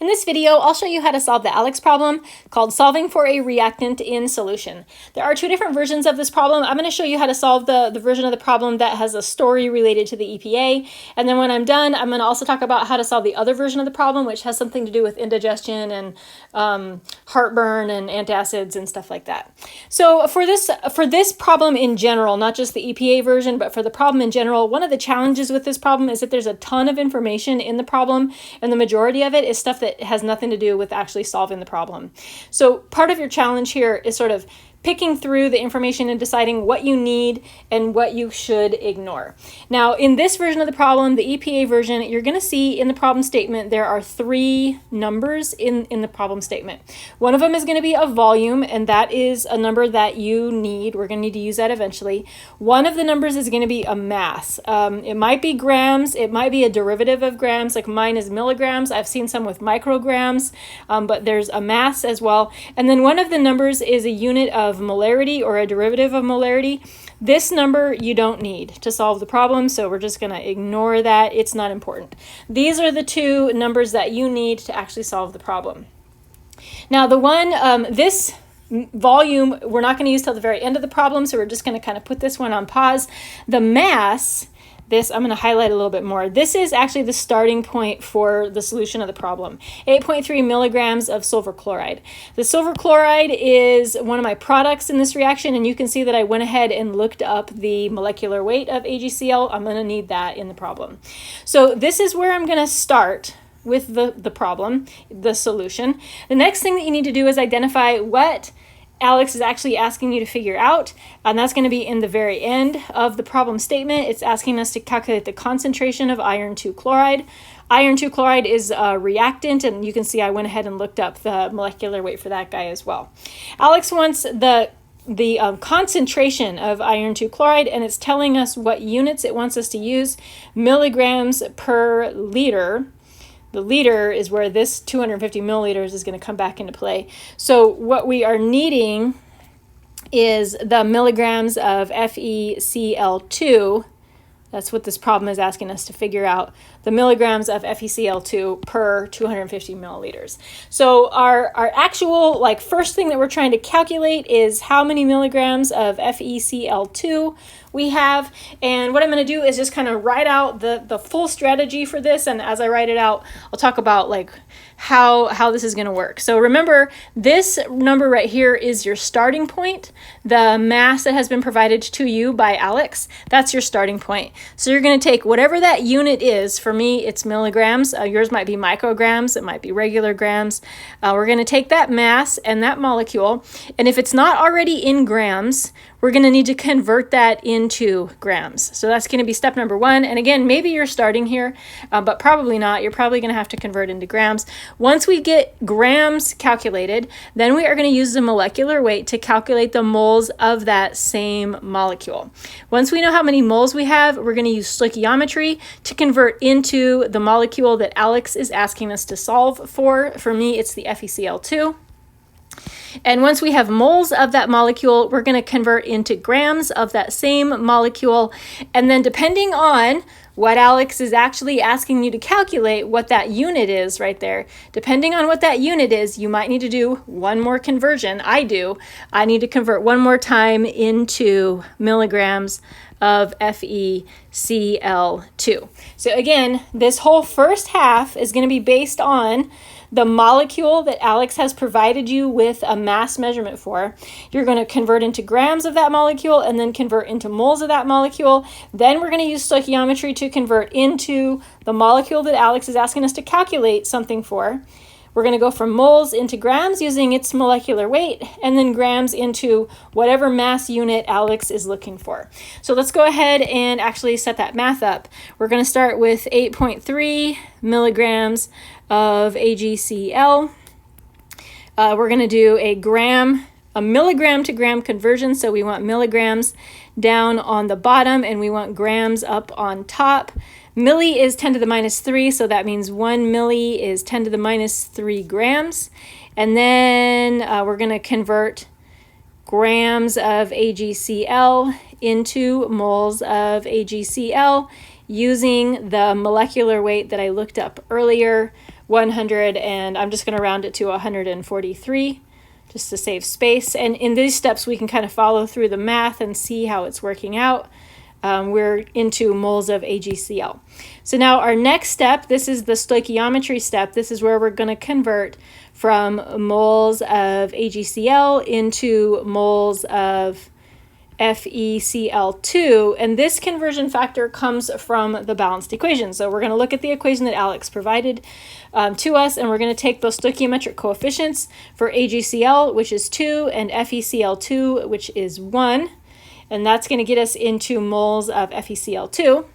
In this video, I'll show you how to solve the ALEKS problem called solving for a reactant in solution. There are two different versions of this problem. I'm going to show you how to solve the version of the problem that has a story related to the EPA. And then when I'm done, I'm going to also talk about how to solve the other version of the problem, which has something to do with indigestion and heartburn and antacids and stuff like that. So for this problem in general, not just the EPA version, but for the problem in general, one of the challenges with this problem is that there's a ton of information in the problem, and the majority of it is stuff that has nothing to do with actually solving the problem. So part of your challenge here is sort of picking through the information and deciding what you need and what you should ignore. Now, in this version of the problem, the EPA version, you're going to see in the problem statement there are three numbers in the problem statement. One of them is going to be a volume, and that is a number that you need. We're going to need to use that eventually. One of the numbers is going to be a mass. It might be grams. It might be a derivative of grams, like mine is milligrams. I've seen some with micrograms, but there's a mass as well. And then one of the numbers is a unit of molarity or a derivative of molarity. This number you don't need to solve the problem, so we're just going to ignore that. It's not important. These are the two numbers that you need to actually solve the problem. Now the one, this volume, we're not going to use till the very end of the problem, so we're just going to kind of put this one on pause. The mass, this I'm going to highlight a little bit more. This is actually the starting point for the solution of the problem. 8.3 milligrams of silver chloride. The silver chloride is one of my products in this reaction, and you can see that I went ahead and looked up the molecular weight of AgCl. I'm going to need that in the problem. So this is where I'm going to start with the problem, the solution. The next thing that you need to do is identify what ALEKS is actually asking you to figure out, and that's going to be in the very end of the problem statement. It's asking us to calculate the concentration of iron 2 chloride. Iron 2 chloride is a reactant, and you can see I went ahead and looked up the molecular weight for that guy as well. ALEKS wants the concentration of iron 2 chloride, and it's telling us what units it wants us to use, milligrams per liter. The liter is where this 250 milliliters is going to come back into play. So what we are needing is the milligrams of FeCl2. That's what this problem is asking us to figure out, the milligrams of FeCl2 per 250 milliliters. So our actual first thing that we're trying to calculate is how many milligrams of FeCl2 we have. And what I'm going to do is just kind of write out the full strategy for this. And as I write it out, I'll talk about how this is going to work. So remember, this number right here is your starting point. The mass that has been provided to you by ALEKS, that's your starting point. So you're going to take whatever that unit is. For me, it's milligrams. Yours might be micrograms. It might be regular grams. We're going to take that mass and that molecule, and if it's not already in grams, we're going to need to convert that into grams. So that's going to be step number one. And again, maybe you're starting here, but probably not. You're probably going to have to convert into grams. Once we get grams calculated, then we are going to use the molecular weight to calculate the moles of that same molecule. Once we know how many moles we have, we're going to use stoichiometry to convert into the molecule that ALEKS is asking us to solve for. For me, it's the FeCl2. And once we have moles of that molecule, we're going to convert into grams of that same molecule. And then depending on what ALEKS is actually asking you to calculate, what that unit is right there, depending on what that unit is, you might need to do one more conversion. I need to convert one more time into milligrams of FeCl2. So again, this whole first half is going to be based on the molecule that ALEKS has provided you with a mass measurement for. You're going to convert into grams of that molecule and then convert into moles of that molecule. Then we're going to use stoichiometry to convert into the molecule that ALEKS is asking us to calculate something for. We're going to go from moles into grams using its molecular weight, and then grams into whatever mass unit ALEKS is looking for. So let's go ahead and actually set that math up. We're going to start with 8.3 milligrams of AgCl. We're going to do a milligram to gram conversion, so we want milligrams down on the bottom and we want grams up on top. Milli is 10 to the minus 3, so that means 1 milli is 10 to the minus 3 grams. And then we're going to convert grams of AgCl into moles of AgCl using the molecular weight that I looked up earlier, 100, and I'm just going to round it to 143 just to save space. And in these steps, we can kind of follow through the math and see how it's working out. We're into moles of AgCl. So now our next step, this is the stoichiometry step. This is where we're going to convert from moles of AgCl into moles of FeCl2, and this conversion factor comes from the balanced equation. So we're going to look at the equation that ALEKS provided to us, and we're going to take those stoichiometric coefficients for AgCl, which is 2, and FeCl2, which is 1, and that's going to get us into moles of FeCl2.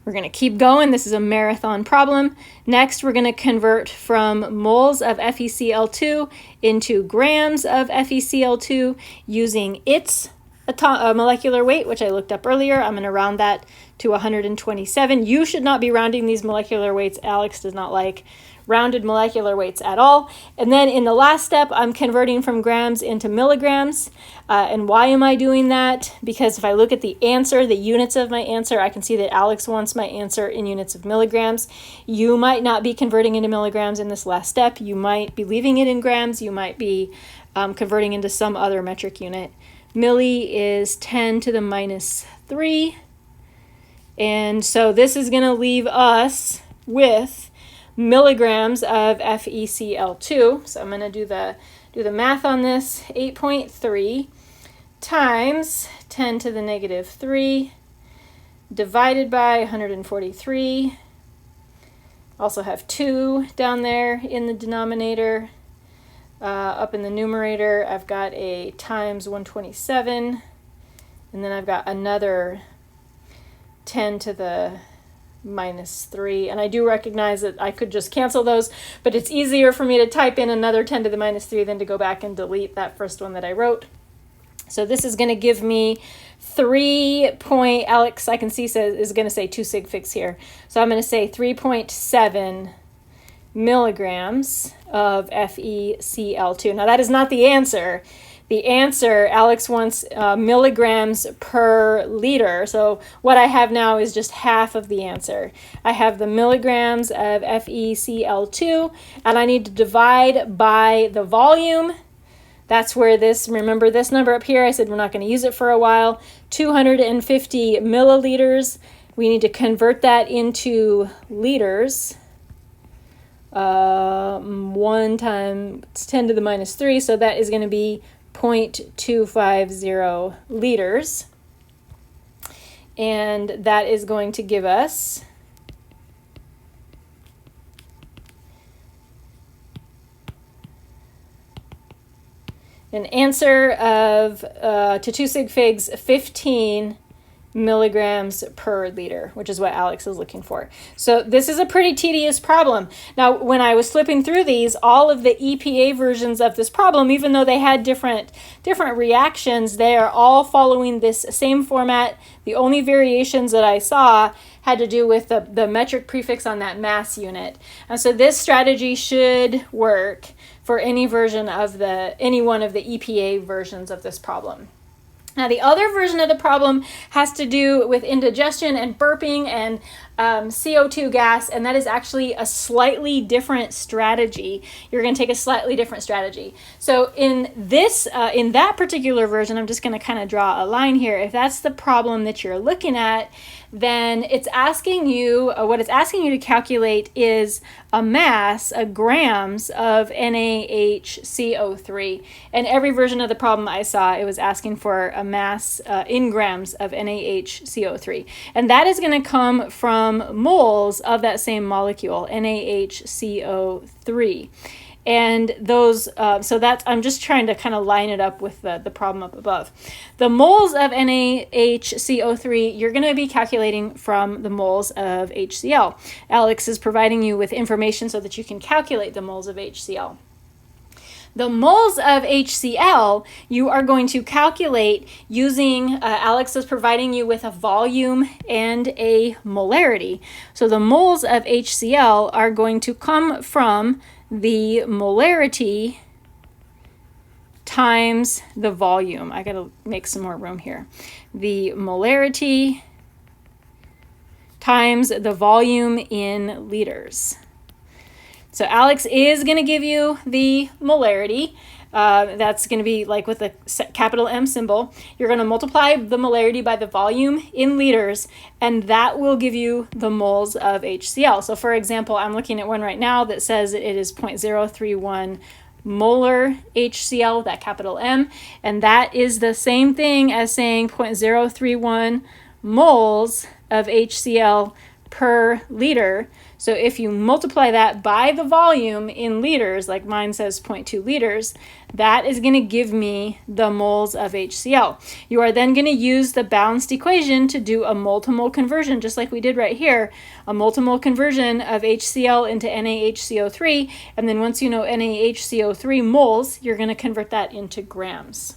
We're going to keep going. This is a marathon problem. Next, we're going to convert from moles of FeCl2 into grams of FeCl2 using its molecular weight, which I looked up earlier. I'm going to round that to 127. You should not be rounding these molecular weights. ALEKS does not like rounded molecular weights at all. And then in the last step, I'm converting from grams into milligrams. And why am I doing that? Because if I look at the answer, the units of my answer, I can see that ALEKS wants my answer in units of milligrams. You might not be converting into milligrams in this last step. You might be leaving it in grams. You might be converting into some other metric unit. Milli is 10 to the minus 3. And so this is going to leave us with milligrams of FeCl2. So I'm going to do the math on this. 8.3 times 10 to the negative 3 divided by 143. Also have 2 down there in the denominator. Up in the numerator, I've got a times 127, and then I've got another 10 to the minus 3. And I do recognize that I could just cancel those, but it's easier for me to type in another 10 to the minus 3 than to go back and delete that first one that I wrote. So this is going to give me 3 point, ALEKS I can see says is going to say 2 sig figs here. So I'm going to say 3.7 milligrams of FeCl2. Now that is not the answer. The answer, ALEKS wants milligrams per liter. So what I have now is just half of the answer. I have the milligrams of FeCl2, and I need to divide by the volume. That's where this, remember this number up here, I said we're not going to use it for a while. 250 milliliters. We need to convert that into liters. 1 times 10 to the minus 3, so that is going to be 0.250 liters. And that is going to give us an answer of, to 2 sig figs, 15 milligrams per liter, which is what ALEKS is looking for. So this is a pretty tedious problem. Now, when I was flipping through these, all of the EPA versions of this problem, even though they had different reactions, they are all following this same format. The only variations that I saw had to do with the metric prefix on that mass unit. And so this strategy should work for any version of any one of the EPA versions of this problem. Now, the other version of the problem has to do with indigestion and burping and CO2 gas, and that is actually a slightly different strategy. You're going to take a slightly different strategy. So in that particular version, I'm just going to kind of draw a line here. If that's the problem that you're looking at, then it's asking you, what it's asking you to calculate is a mass, grams of NaHCO3. And every version of the problem I saw, it was asking for a mass in grams of NaHCO3. And that is going to come from moles of that same molecule, NaHCO3. And those, so that's, I'm just trying to kind of line it up with the problem up above. The moles of NaHCO3, you're going to be calculating from the moles of HCl. ALEKS is providing you with information so that you can calculate the moles of HCl. The moles of HCl, you are going to calculate using, ALEKS is providing you with a volume and a molarity. So the moles of HCl are going to come from the molarity times the volume. I gotta make some more room here. The molarity times the volume in liters. So ALEKS is going to give you the molarity. That's going to be like with the capital M symbol. You're going to multiply the molarity by the volume in liters, and that will give you the moles of HCl. So for example, I'm looking at one right now that says it is 0.031 molar HCl, that capital M, and that is the same thing as saying 0.031 moles of HCl per liter. So if you multiply that by the volume in liters, like mine says 0.2 liters, that is going to give me the moles of HCl. You are then going to use the balanced equation to do a mole-to-mole conversion, just like we did right here, a mole-to-mole conversion of HCl into NaHCO3, and then once you know NaHCO3 moles, you're going to convert that into grams.